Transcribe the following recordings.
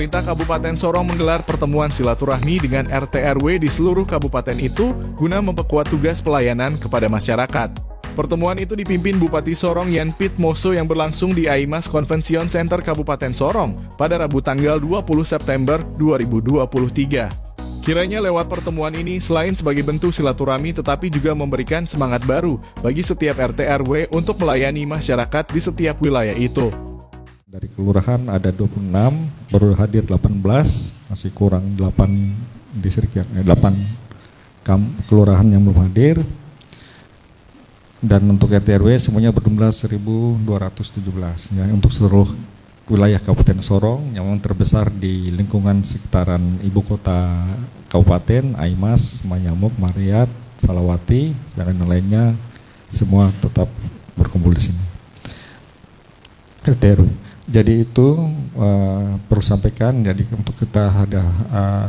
Pemerintah Kabupaten Sorong menggelar pertemuan silaturahmi dengan RT/RW di seluruh kabupaten itu guna memperkuat tugas pelayanan kepada masyarakat. Pertemuan itu dipimpin Bupati Sorong Yan Pit Moso yang berlangsung di Aimas Convention Center Kabupaten Sorong pada Rabu tanggal 20 September 2023. Kiranya lewat pertemuan ini selain sebagai bentuk silaturahmi tetapi juga memberikan semangat baru bagi setiap RT/RW untuk melayani masyarakat di setiap wilayah itu. Dari kelurahan ada 26, baru hadir 18, masih kurang 8 distrik yang 8 kelurahan yang belum hadir. Dan untuk RT/RW semuanya berjumlah 1.217 ya, untuk seluruh wilayah Kabupaten Sorong yang memang terbesar di lingkungan sekitaran ibu kota kabupaten, Aimas, Manyamuk, Mariat, Salawati, dan lainnya semua tetap berkumpul di sini. RT/RW. Jadi itu perlu sampaikan. Jadi untuk kita ada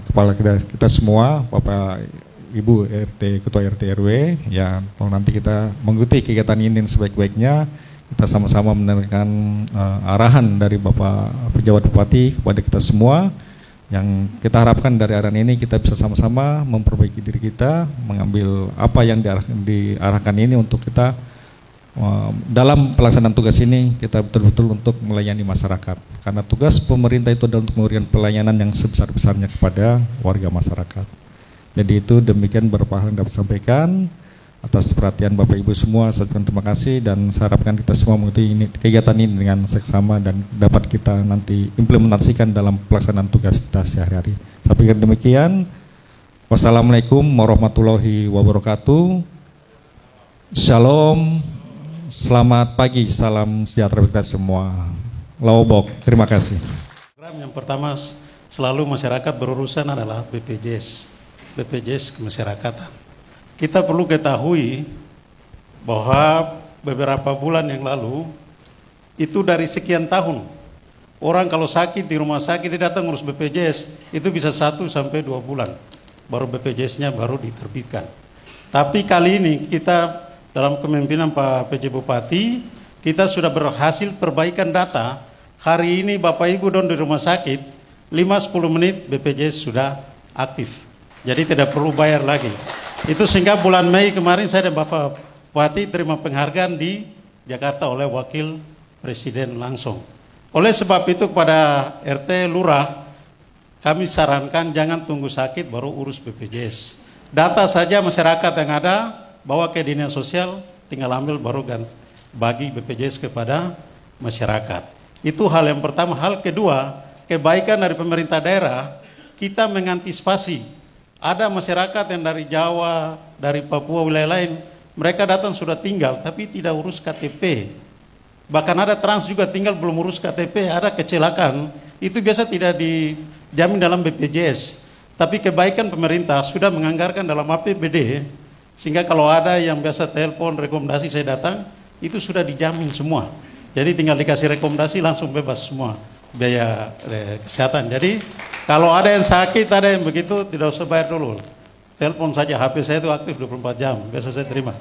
kepala kita semua, Bapak Ibu RT, Ketua RT/RW, ya kalau nanti kita mengikuti kegiatan ini sebaik-baiknya, kita sama-sama mendengarkan arahan dari Bapak Pejabat Bupati kepada kita semua. Yang kita harapkan dari arahan ini kita bisa sama-sama memperbaiki diri kita, mengambil apa yang diarahkan ini untuk kita dalam pelaksanaan tugas ini kita betul-betul untuk melayani masyarakat. Karena tugas pemerintah itu adalah untuk memberikan pelayanan yang sebesar-besarnya kepada warga masyarakat. Jadi itu demikian beberapa hal yang dapat sampaikan. Atas perhatian Bapak Ibu semua, saya ucapkan terima kasih dan saya harapkan kita semua mengikuti kegiatan ini dengan seksama dan dapat kita nanti implementasikan dalam pelaksanaan tugas kita sehari-hari. Saya pikir demikian. Wassalamualaikum warahmatullahi wabarakatuh. Shalom, selamat pagi, salam sejahtera kita semua. Lawobok, terima kasih. Program yang pertama selalu masyarakat berurusan adalah BPJS Kemasyarakatan. Kita perlu ketahui bahwa beberapa bulan yang lalu itu dari sekian tahun orang kalau sakit di rumah sakit dia datang ngurus BPJS itu bisa 1 sampai 2 bulan baru BPJS-nya baru diterbitkan. Tapi kali ini kita dalam kepemimpinan Pak PJ Bupati kita sudah berhasil perbaikan data. Hari ini Bapak Ibu don di rumah sakit 5-10 menit BPJS sudah aktif. Jadi tidak perlu bayar lagi. Itu sehingga bulan Mei kemarin saya dan Bapak Bupati terima penghargaan di Jakarta oleh Wakil Presiden langsung. Oleh sebab itu kepada RT Lurah kami sarankan jangan tunggu sakit baru urus BPJS. Data saja masyarakat yang ada bawa ke dinas sosial tinggal ambil baru bagi BPJS kepada masyarakat. Itu hal yang pertama. Hal kedua, kebaikan dari pemerintah daerah kita mengantisipasi. Ada masyarakat yang dari Jawa, dari Papua, wilayah lain, mereka datang sudah tinggal, tapi tidak urus KTP. Bahkan ada trans juga tinggal belum urus KTP, ada kecelakaan, itu biasa tidak dijamin dalam BPJS. Tapi kebaikan pemerintah sudah menganggarkan dalam APBD, sehingga kalau ada yang biasa telepon, rekomendasi saya datang, itu sudah dijamin semua. Jadi tinggal dikasih rekomendasi langsung bebas semua biaya kesehatan. Jadi kalau ada yang sakit, ada yang begitu, tidak usah bayar dulu. Telepon saja, HP saya itu aktif 24 jam, biasa saya terima.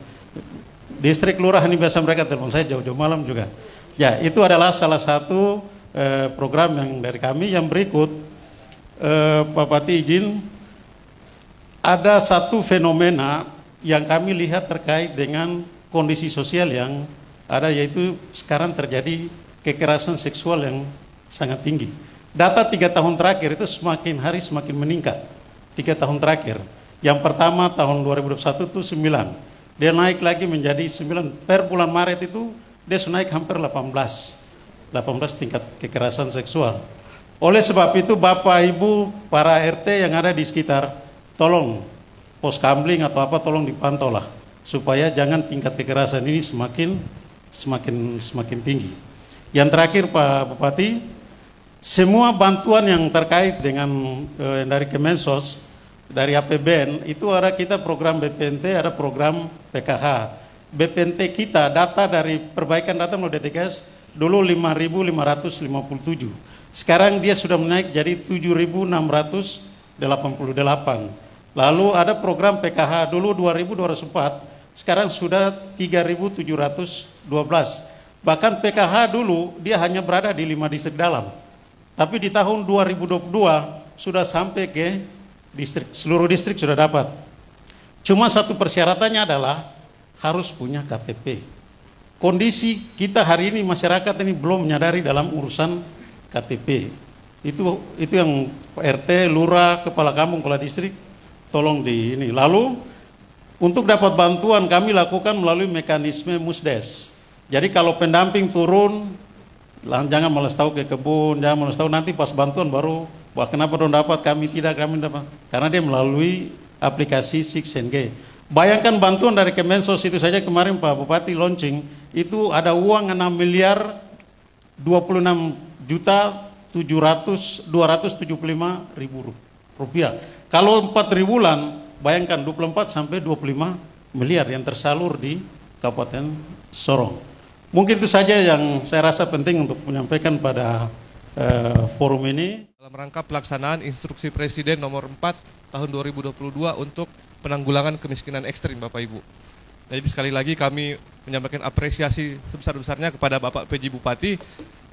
Distrik lurah ini biasa mereka telepon saya jauh-jauh malam juga. Ya, itu adalah salah satu program yang dari kami. Yang berikut, Pak Bupati izin, ada satu fenomena yang kami lihat terkait dengan kondisi sosial yang ada, yaitu sekarang terjadi kekerasan seksual yang sangat tinggi. Data 3 tahun terakhir itu semakin hari semakin meningkat. 3 tahun terakhir. Yang pertama tahun 2021 itu 9. Dia naik lagi menjadi 9. Per bulan Maret itu dia sudah naik hampir 18 tingkat kekerasan seksual. Oleh sebab itu Bapak Ibu para RT yang ada di sekitar, tolong pos kamling atau apa tolong dipantau lah supaya jangan tingkat kekerasan ini semakin tinggi. Yang terakhir Pak Bupati, semua bantuan yang terkait dengan dari Kemensos, dari APBN, itu ada kita program BPNT, ada program PKH. BPNT kita, data dari perbaikan data melalui DTKS, dulu 5.557. Sekarang dia sudah menaik jadi 7.688. Lalu ada program PKH, dulu 2.204, sekarang sudah 3.712. Bahkan PKH dulu dia hanya berada di 5 distrik dalam. Tapi di tahun 2022 sudah sampai ke distrik, seluruh distrik sudah dapat. Cuma satu persyaratannya adalah harus punya KTP. Kondisi kita hari ini masyarakat ini belum menyadari dalam urusan KTP. Itu yang RT, lurah, kepala kampung, kepala distrik tolong di ini. Lalu untuk dapat bantuan kami lakukan melalui mekanisme Musdes. Jadi kalau pendamping turun, jangan malas tahu ke kebun, jangan malas tahu nanti pas bantuan baru, wah kenapa dong dapat, kami dapat. Karena dia melalui aplikasi 6NG. Bayangkan bantuan dari Kemensos itu saja kemarin Pak Bupati launching, itu ada uang 6 miliar 26 juta 275 ribu rupiah. Kalau 4 bulan, bayangkan 24 sampai 25 miliar yang tersalur di Kabupaten Sorong. Mungkin itu saja yang saya rasa penting untuk menyampaikan pada forum ini. Dalam rangka pelaksanaan instruksi Presiden nomor 4 tahun 2022 untuk penanggulangan kemiskinan ekstrim Bapak Ibu. Jadi sekali lagi kami menyampaikan apresiasi sebesar-besarnya kepada Bapak PJ Bupati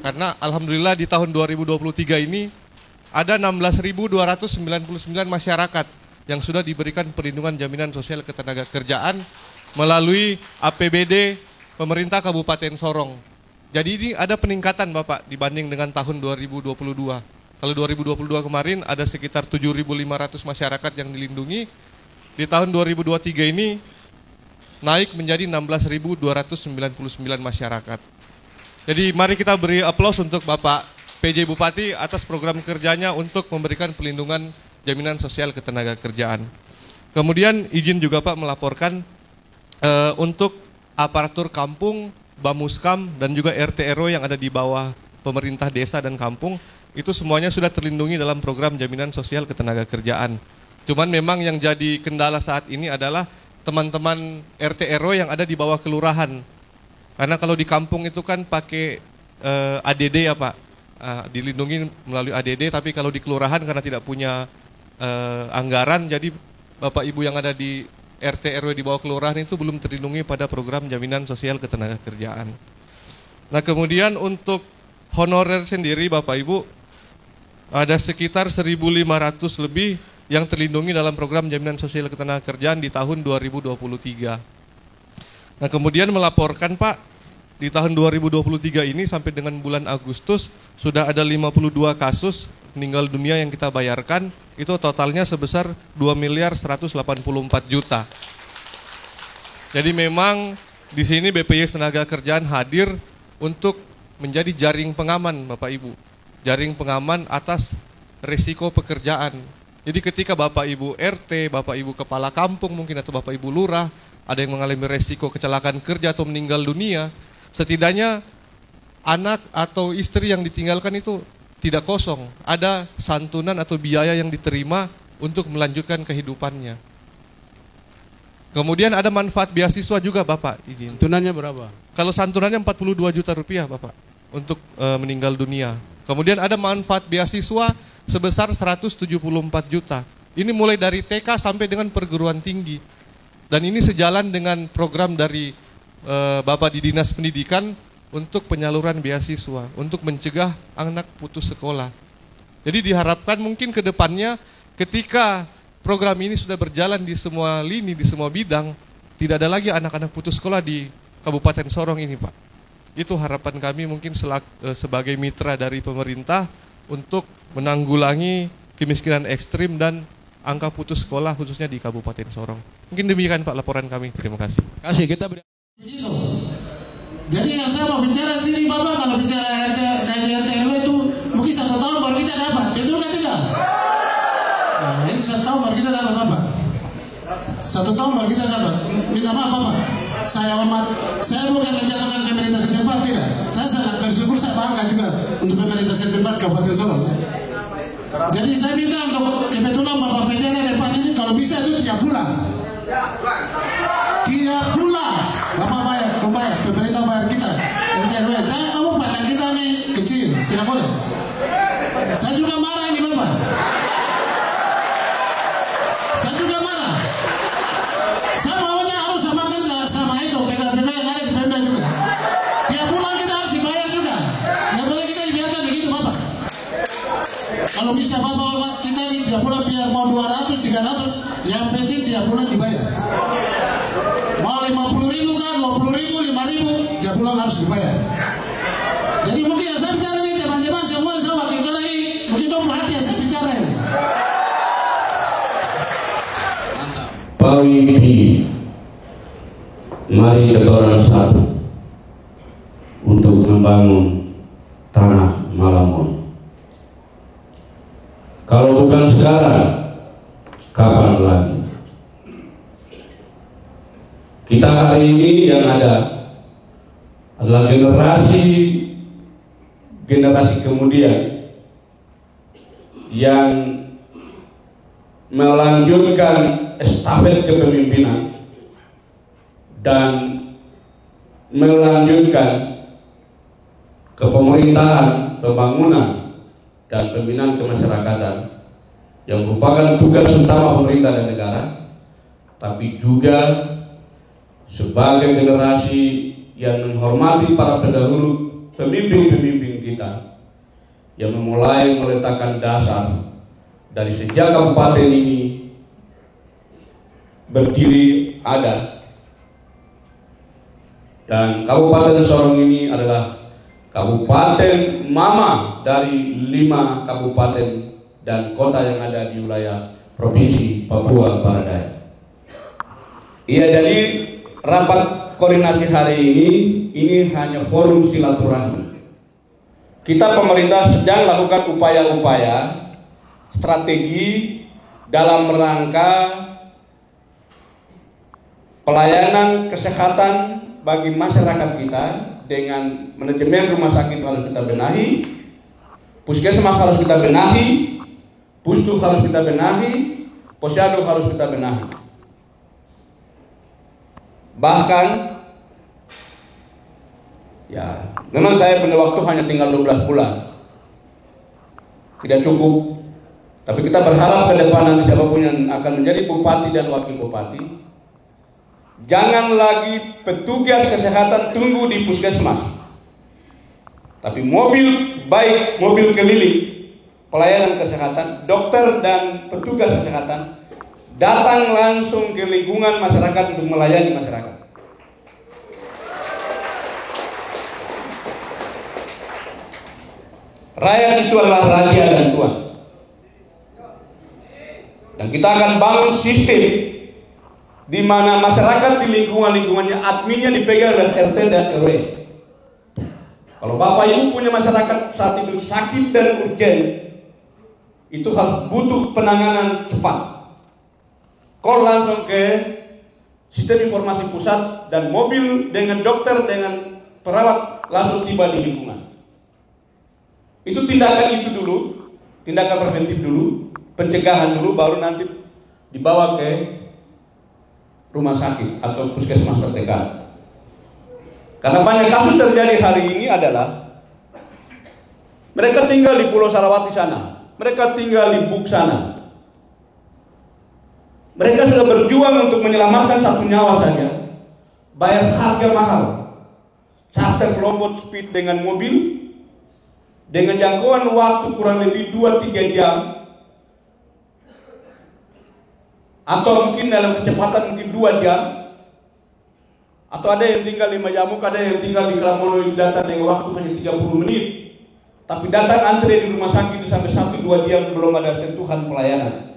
karena alhamdulillah di tahun 2023 ini ada 16.299 masyarakat yang sudah diberikan perlindungan jaminan sosial ketenagakerjaan melalui APBD pemerintah Kabupaten Sorong. Jadi ini ada peningkatan Bapak dibanding dengan tahun 2022. Kalau 2022 kemarin ada sekitar 7.500 masyarakat yang dilindungi. Di tahun 2023 ini naik menjadi 16.299 masyarakat. Jadi mari kita beri aplaus untuk Bapak PJ Bupati atas program kerjanya untuk memberikan perlindungan jaminan sosial ketenagakerjaan. Kemudian izin juga Pak melaporkan untuk aparatur kampung, Bamuskam, dan juga RT RW yang ada di bawah pemerintah desa dan kampung, itu semuanya sudah terlindungi dalam program jaminan sosial ketenagakerjaan. Cuman memang yang jadi kendala saat ini adalah teman-teman RT RW yang ada di bawah kelurahan. Karena kalau di kampung itu kan pakai ADD ya Pak, dilindungi melalui ADD, tapi kalau di kelurahan karena tidak punya anggaran, jadi Bapak Ibu yang ada di RT RW di bawah kelurahan itu belum terlindungi pada program jaminan sosial ketenagakerjaan. Nah kemudian untuk honorer sendiri Bapak Ibu ada sekitar 1.500 lebih yang terlindungi dalam program jaminan sosial ketenagakerjaan di tahun 2023. Nah kemudian melaporkan Pak, di tahun 2023 ini sampai dengan bulan Agustus sudah ada 52 kasus meninggal dunia yang kita bayarkan, itu totalnya sebesar 2.184 juta. Jadi memang di sini BPJS Tenaga-Kerjaan hadir untuk menjadi jaring pengaman Bapak Ibu. Jaring pengaman atas risiko pekerjaan. Jadi ketika Bapak Ibu RT, Bapak Ibu kepala kampung mungkin atau Bapak Ibu lurah ada yang mengalami risiko kecelakaan kerja atau meninggal dunia, setidaknya anak atau istri yang ditinggalkan itu tidak kosong, ada santunan atau biaya yang diterima untuk melanjutkan kehidupannya. Kemudian ada manfaat beasiswa juga Bapak. Santunannya berapa? Kalau santunannya 42 juta rupiah Bapak untuk meninggal dunia. Kemudian ada manfaat beasiswa sebesar 174 juta. Ini mulai dari TK sampai dengan perguruan tinggi. Dan ini sejalan dengan program dari Bapak di Dinas Pendidikan untuk penyaluran beasiswa, untuk mencegah anak putus sekolah. Jadi diharapkan mungkin ke depannya ketika program ini sudah berjalan di semua lini, di semua bidang, tidak ada lagi anak-anak putus sekolah di Kabupaten Sorong ini Pak. Itu harapan kami mungkin sebagai mitra dari pemerintah untuk menanggulangi kemiskinan ekstrim dan angka putus sekolah khususnya di Kabupaten Sorong. Mungkin demikian Pak laporan kami. Terima kasih. Kita beri. Jadi yang saya mau bicara sini Bapak, kalau bicara RT RW itu mungkin 1 tahun baru kita dapat, betul kan tidak? Nah, ini 1 tahun baru kita dapat Bapak. 1 tahun baru kita dapat. Minta maaf Bapak. Saya hormat, saya bukan menjatuhkan pemerintah setempat tidak. Saya sangat bersyukur, saya bangga juga untuk pemerintah setempat Kabupaten Sorong. Jadi saya minta untuk kebetulan Bapak PJ depan ini kalau bisa itu 3 bulan. 3 bulan Bapak bayar, pemerintah bayar kita RT RW. Dan kamu pandang kita nih kecil, tidak boleh. Saya juga marah ini Bapak. Saya juga marah. Saya maunya harus sama itu PKPK yang ada di Pemda juga. 3 bulan kita harus dibayar juga. Tidak boleh kita dibiarkan begitu Bapak. mau 200, 300, yang penting tiap bulan dibayar. Mau 50.000 kan, 20.000, 5.000, tiap bulan harus dibayar. Jadi mungkin yang saya bicara ini teman-teman semua saya wakilkan lagi, mungkin dong perhatian saya bicara ini. Pak Wibi, mari kita orang satu untuk membangun tanah Malamon. Kalau bukan sekarang, kapan lagi? Kita hari ini yang ada adalah generasi kemudian yang melanjutkan estafet kepemimpinan dan melanjutkan kepemerintahan, pembangunan, dan pembinaan kemasyarakatan yang merupakan tugas utama pemerintah dan negara, tapi juga sebagai generasi yang menghormati para pendahulu pemimpin-pemimpin kita yang memulai meletakkan dasar dari sejak kabupaten ini berdiri ada. Dan Kabupaten Sorong ini adalah kabupaten mama dari 5 kabupaten dan kota yang ada di wilayah Provinsi Papua Barat Daya. Iya, jadi rapat koordinasi hari ini hanya forum silaturahmi. Kita pemerintah sedang lakukan upaya-upaya strategi dalam rangka pelayanan kesehatan bagi masyarakat kita dengan manajemen rumah sakit harus kita benahi, puskesmas harus kita benahi, pustu harus kita benahi, posyandu harus kita benahi. Bahkan, ya, memang saya punya waktu hanya tinggal 12 bulan, tidak cukup. Tapi kita berharap ke depan nanti siapapun yang akan menjadi bupati dan wakil bupati, jangan lagi petugas kesehatan tunggu di puskesmas, tapi mobil baik, mobil keliling pelayanan kesehatan, dokter dan petugas kesehatan datang langsung ke lingkungan masyarakat untuk melayani masyarakat. Rakyat itu adalah raja dan tuan, dan kita akan bangun sistem di mana masyarakat di lingkungannya adminnya dipegang oleh RT dan RW. Kalau Bapak Ibu punya masyarakat saat itu sakit dan urgen, itu harus butuh penanganan cepat. Call langsung ke sistem informasi pusat dan mobil dengan dokter dengan perawat langsung tiba di lingkungan. Itu tindakan itu dulu, tindakan preventif dulu, pencegahan dulu, baru nanti dibawa ke rumah sakit atau puskesmas terdekat. Karena banyak kasus terjadi hari ini adalah mereka tinggal di Pulau Sarawati sana, mereka tinggal di Buk sana. Mereka sudah berjuang untuk menyelamatkan satu nyawa saja, bayar harga mahal, charter lompat speed dengan mobil, dengan jangkauan waktu kurang lebih 2-3 jam, atau mungkin dalam kecepatan mungkin 2 jam, atau ada yang tinggal di Majamuk, ada yang tinggal di Kelamono yang datang dengan waktu hanya 30 menit, tapi datang antre di rumah sakit itu sampai 1-2 jam belum ada sentuhan pelayanan.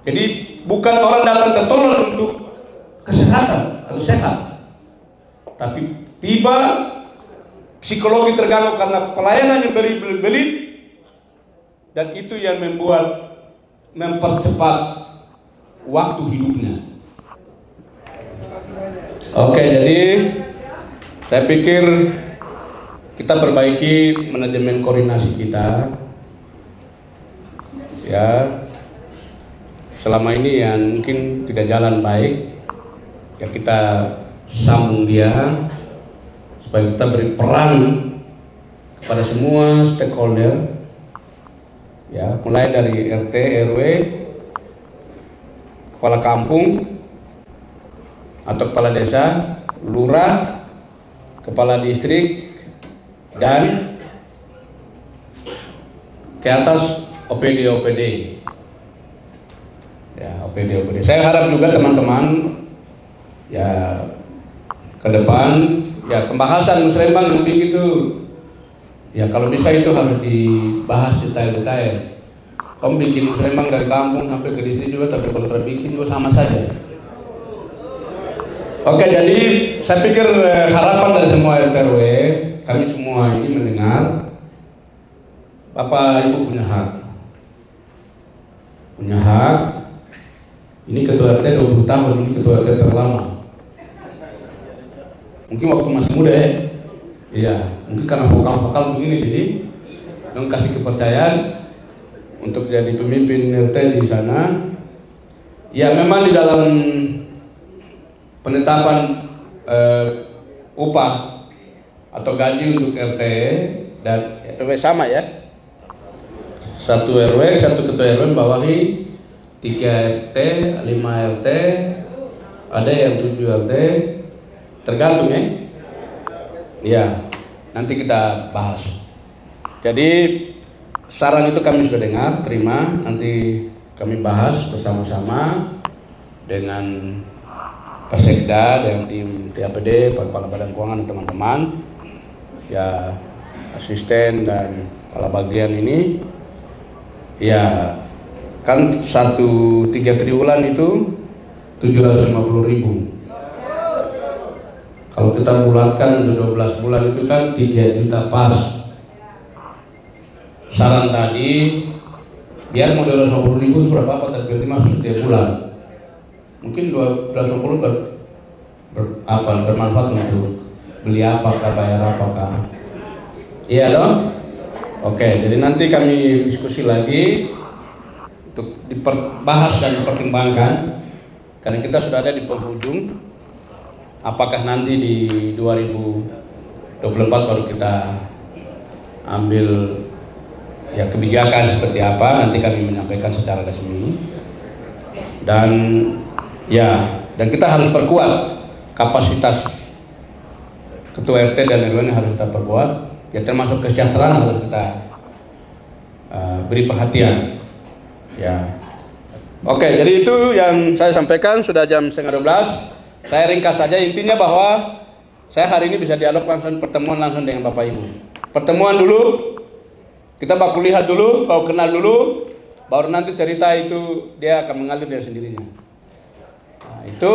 Jadi bukan orang datang tertolong untuk kesehatan atau sehat, tapi tiba psikologi terganggu karena pelayanan yang berbelit-belit, dan itu yang mempercepat waktu hidupnya. Oke, jadi saya pikir kita perbaiki manajemen koordinasi kita. Ya, selama ini yang mungkin tidak jalan baik, ya kita sambung dia supaya kita beri peran kepada semua stakeholder, ya, mulai dari RT, RW, kepala kampung atau kepala desa, lurah, kepala distrik, dan ke atas OPD. Ya, OPD. Saya harap juga teman-teman ya ke depan ya pembahasan musrembang lebih gitu. Ya kalau bisa itu harus dibahas detail-detail. Kamu bikin musrembang dari kampung sampai ke desa juga, tapi kalau terbikin juga sama saja. Oke, jadi saya pikir harapan dari semua RT/RW, kami semua ini mendengar Bapak Ibu punya hak. Ini ketua RT 20 tahun, ini ketua RT terlama. Mungkin waktu masih muda ya. Iya, mungkin karena vokal-vokal begini jadi dong kasih kepercayaan untuk jadi pemimpin RT di sana. Ya memang di dalam penetapan upah atau gaji untuk RT dan RW sama ya. 1 RW, 1 ketua RW membawahi 3 RT, 5 RT, ada yang 7 RT, tergantung ya. Ya, nanti kita bahas. Jadi saran itu kami sudah dengar, terima. Nanti kami bahas bersama-sama dengan Pak Sekda dan tim TAPD, Kepala Badan Keuangan dan teman-teman, ya asisten dan kepala bagian ini. Ya, kan 3 triwulan itu 750.000. Kalau kita bulatkan untuk 12 bulan itu kan 3 juta pas. Saran tadi biar mau 250.000 berapa apa tapi masuk setiap bulan. Mungkin 250 bermanfaat untuk beli apakah, bayar apakah. Iya dong? Oke, jadi nanti kami diskusi lagi untuk dibahas dan dipertimbangkan karena kita sudah ada di penghujung. Apakah nanti di 2024 baru kita ambil ya kebijakan seperti apa, nanti kami menyampaikan secara resmi. Dan kita harus perkuat kapasitas ketua RT dan RW harus kita perkuat. Ya termasuk kesejahteraan harus kita beri perhatian. Ya. Oke, jadi itu yang saya sampaikan, sudah jam 11:30. Saya ringkas saja, intinya bahwa saya hari ini bisa dialog langsung, pertemuan langsung dengan Bapak Ibu. Pertemuan dulu, kita baku lihat dulu, baku kenal dulu, baru nanti cerita itu dia akan mengalir dari sendirinya. Nah, itu